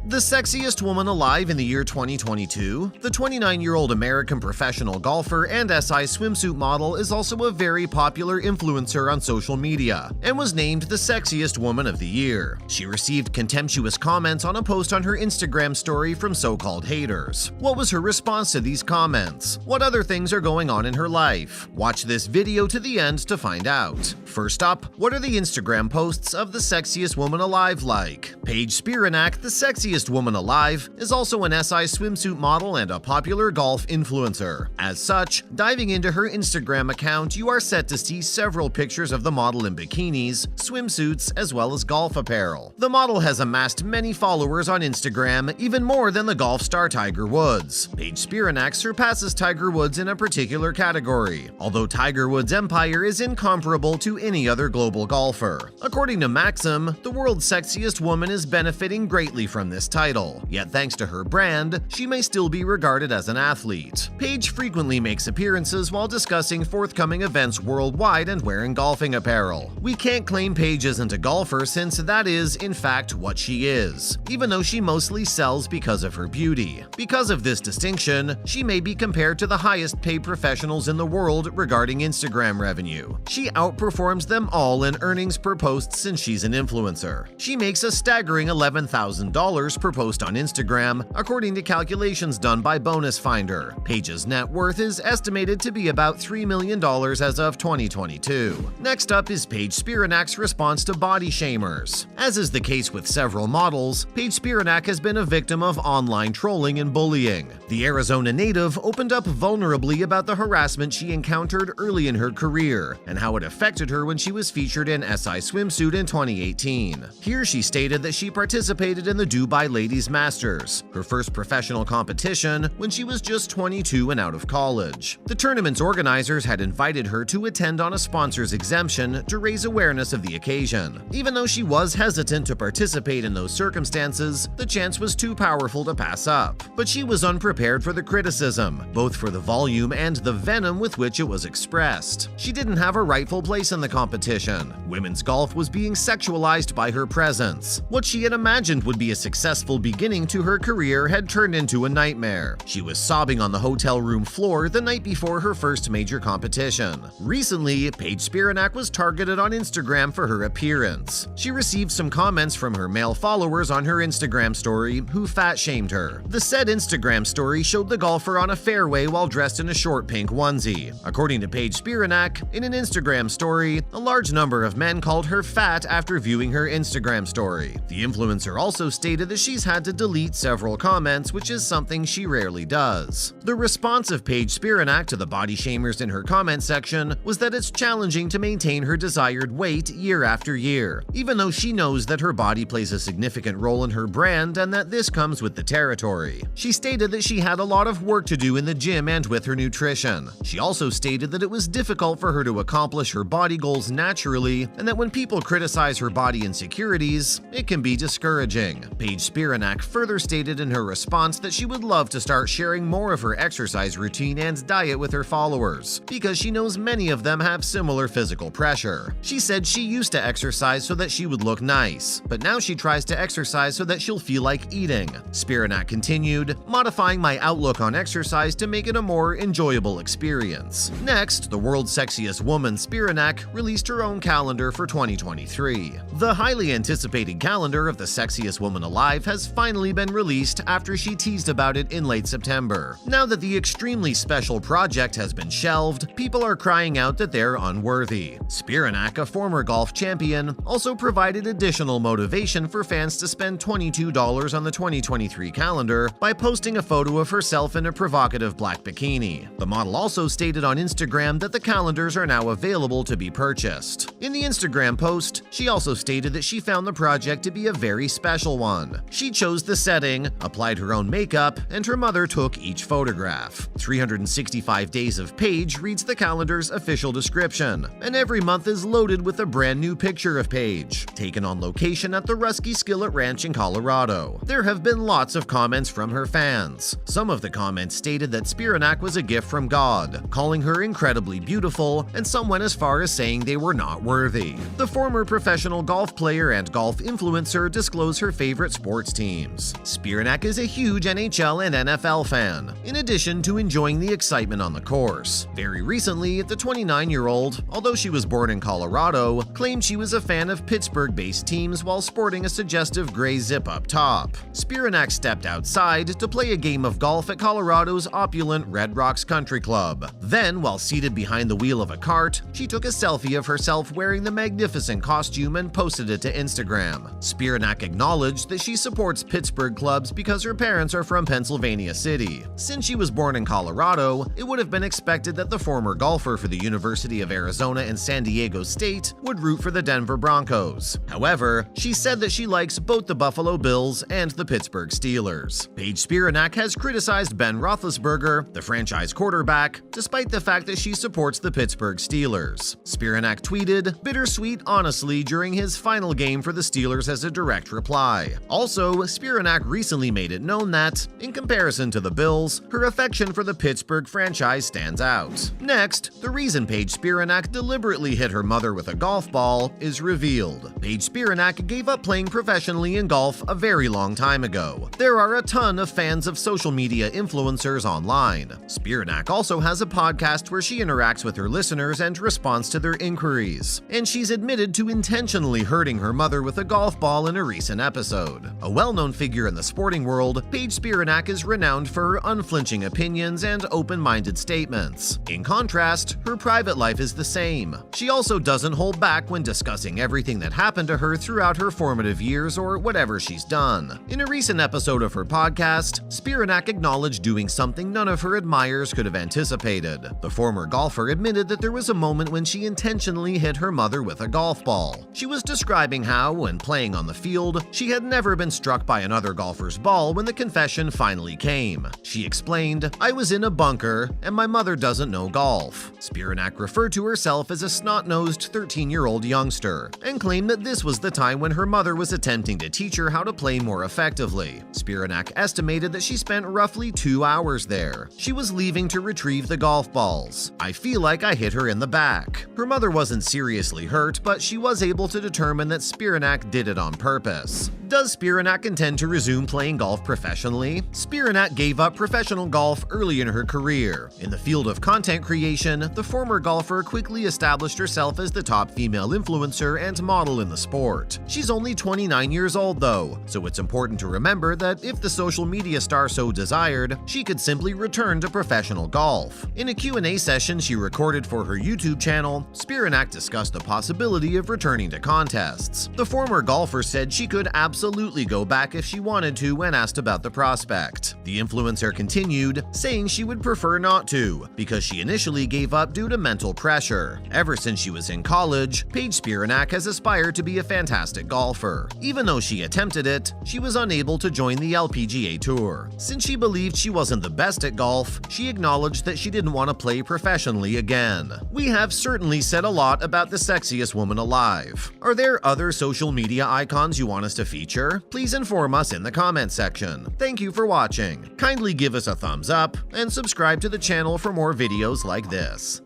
The sexiest woman alive in the year 2022? The 29-year-old American professional golfer and SI swimsuit model is also a very popular influencer on social media and was named the sexiest woman of the year. She received contemptuous comments on a post on her Instagram story from so-called haters. What was her response to these comments? What other things are going on in her life? Watch this video to the end to find out. First up, what are the Instagram posts of the sexiest woman alive like? Paige Spiranac, the sexiest woman alive, is also an SI swimsuit model and a popular golf influencer. As such, diving into her Instagram account, you are set to see several pictures of the model in bikinis, swimsuits, as well as golf apparel. The model has amassed many followers on Instagram, even more than the golf star Tiger Woods. Paige Spiranac surpasses Tiger Woods in a particular category, although Tiger Woods' empire is incomparable to any other global golfer. According to Maxim, the world's sexiest woman is benefiting greatly from this title, yet thanks to her brand, she may still be regarded as an athlete. Paige frequently makes appearances while discussing forthcoming events worldwide and wearing golfing apparel. We can't claim Paige isn't a golfer since that is, in fact, what she is, even though she mostly sells because of her beauty. Because of this distinction, she may be compared to the highest paid professionals in the world regarding Instagram revenue. She outperforms them all in earnings per post since she's an influencer. She makes a staggering $11,000 per post on Instagram, according to calculations done by Bonus Finder. Paige's net worth is estimated to be about $3 million as of 2022. Next up is Paige Spiranac's response to body shamers. As is the case with several models, Paige Spiranac has been a victim of online trolling and bullying. The Arizona native opened up vulnerably about the harassment she encountered early in her career and how it affected her when she was featured in SI Swimsuit in 2018. Here she stated that she participated in the Dubai Ladies Masters, her first professional competition, when she was just 22 and out of college. The tournament's organizers had invited her to attend on a sponsor's exemption to raise awareness of the occasion. Even though she was hesitant to participate in those circumstances, the chance was too powerful to pass up. But she was unprepared for the criticism, both for the volume and the venom with which it was expressed. She didn't have a rightful place in the competition. Women's golf was being sexualized by her presence. What she had imagined would be a successful beginning to her career had turned into a nightmare. She was sobbing on the hotel room floor the night before her first major competition. Recently, Paige Spiranac was targeted on Instagram for her appearance. She received some comments from her male followers on her Instagram story who fat-shamed her. The said Instagram story showed the golfer on a fairway while dressed in a short pink onesie. According to Paige Spiranac, in an Instagram story, a large number of men called her fat after viewing her Instagram story. The influencer also stated that she's had to delete several comments, which is something she rarely does. The response of Paige Spiranac to the body shamers in her comment section was that it's challenging to maintain her desired weight year after year, even though she knows that her body plays a significant role in her brand and that this comes with the territory. She stated that she had a lot of work to do in the gym and with her nutrition. She also stated that it was difficult for her to accomplish her body goals naturally, and that when people criticize her body insecurities, it can be discouraging. Paige Spiranac further stated in her response that she would love to start sharing more of her exercise routine and diet with her followers, because she knows many of them have similar physical pressure. She said she used to exercise so that she would look nice, but now she tries to exercise so that she'll feel like eating. Spiranac continued, modifying my outlook on exercise to make it a more enjoyable experience. Next, the world's sexiest woman, Spiranac, released her own calendar for 2023. The highly anticipated calendar of the sexiest woman alive has finally been released after she teased about it in late September. Now that the extremely special project has been shelved, people are crying out that they're unworthy. Spiranac, a former golf champion, also provided additional motivation for fans to spend $22 on the 2023 calendar by posting a photo of herself in a provocative black bikini. The model also stated on Instagram that the calendars are now available to be purchased. In the Instagram post, she also stated that she found the project to be a very special one. She chose the setting, applied her own makeup, and her mother took each photograph. 365 Days of Paige reads the calendar's official description, and every month is loaded with a brand new picture of Paige, taken on location at the Rusky Skillet Ranch in Colorado. There have been lots of comments from her fans. Some of the comments stated that Spiranac was a gift from God, calling her incredibly beautiful, and some went as far as saying they were not worthy. The former professional golf player and golf influencer disclosed her favorite sport sports teams. Spiranac is a huge NHL and NFL fan, in addition to enjoying the excitement on the course. Very recently, the 29-year-old, although she was born in Colorado, claimed she was a fan of Pittsburgh-based teams while sporting a suggestive gray zip up top. Spiranac stepped outside to play a game of golf at Colorado's opulent Red Rocks Country Club. Then, while seated behind the wheel of a cart, she took a selfie of herself wearing the magnificent costume and posted it to Instagram. Spiranac acknowledged that she supports Pittsburgh clubs because her parents are from Pennsylvania City. Since she was born in Colorado, it would have been expected that the former golfer for the University of Arizona and San Diego State would root for the Denver Broncos. However, she said that she likes both the Buffalo Bills and the Pittsburgh Steelers. Paige Spiranac has criticized Ben Roethlisberger, the franchise quarterback, despite the fact that she supports the Pittsburgh Steelers. Spiranac tweeted, "Bittersweet honestly," during his final game for the Steelers as a direct reply. Also, Spiranac recently made it known that, in comparison to the Bills, her affection for the Pittsburgh franchise stands out. Next, the reason Paige Spiranac deliberately hit her mother with a golf ball is revealed. Paige Spiranac gave up playing professionally in golf a very long time ago. There are a ton of fans of social media influencers online. Spiranac also has a podcast where she interacts with her listeners and responds to their inquiries, and she's admitted to intentionally hurting her mother with a golf ball in a recent episode. A well-known figure in the sporting world, Paige Spiranac is renowned for her unflinching opinions and open-minded statements. In contrast, her private life is the same. She also doesn't hold back when discussing everything that happened to her throughout her formative years or whatever she's done. In a recent episode of her podcast, Spiranac acknowledged doing something none of her admirers could have anticipated. The former golfer admitted that there was a moment when she intentionally hit her mother with a golf ball. She was describing how, when playing on the field, she had never been struck by another golfer's ball when the confession finally came. She explained, "I was in a bunker, and my mother doesn't know golf." Spiranac referred to herself as a snot-nosed 13-year-old youngster, and claimed that this was the time when her mother was attempting to teach her how to play more effectively. Spiranac estimated that she spent roughly 2 hours there. She was leaving to retrieve the golf balls. "I feel like I hit her in the back." Her mother wasn't seriously hurt, but she was able to determine that Spiranac did it on purpose. Does Spiranac intend to resume playing golf professionally? Spiranac gave up professional golf early in her career. In the field of content creation, the former golfer quickly established herself as the top female influencer and model in the sport. She's only 29 years old though, so it's important to remember that if the social media star so desired, she could simply return to professional golf. In a Q&A session she recorded for her YouTube channel, Spiranac discussed the possibility of returning to contests. The former golfer said she could absolutely go back if she wanted to when asked about the prospect. The influencer continued, saying she would prefer not to, because she initially gave up due to mental pressure. Ever since she was in college, Paige Spiranac has aspired to be a fantastic golfer. Even though she attempted it, she was unable to join the LPGA Tour. Since she believed she wasn't the best at golf, she acknowledged that she didn't want to play professionally again. We have certainly said a lot about the sexiest woman alive. Are there other social media icons you want us to feature? Please inform us in the comments section. Thank you for watching. Kindly give us a thumbs up and subscribe to the channel for more videos like this.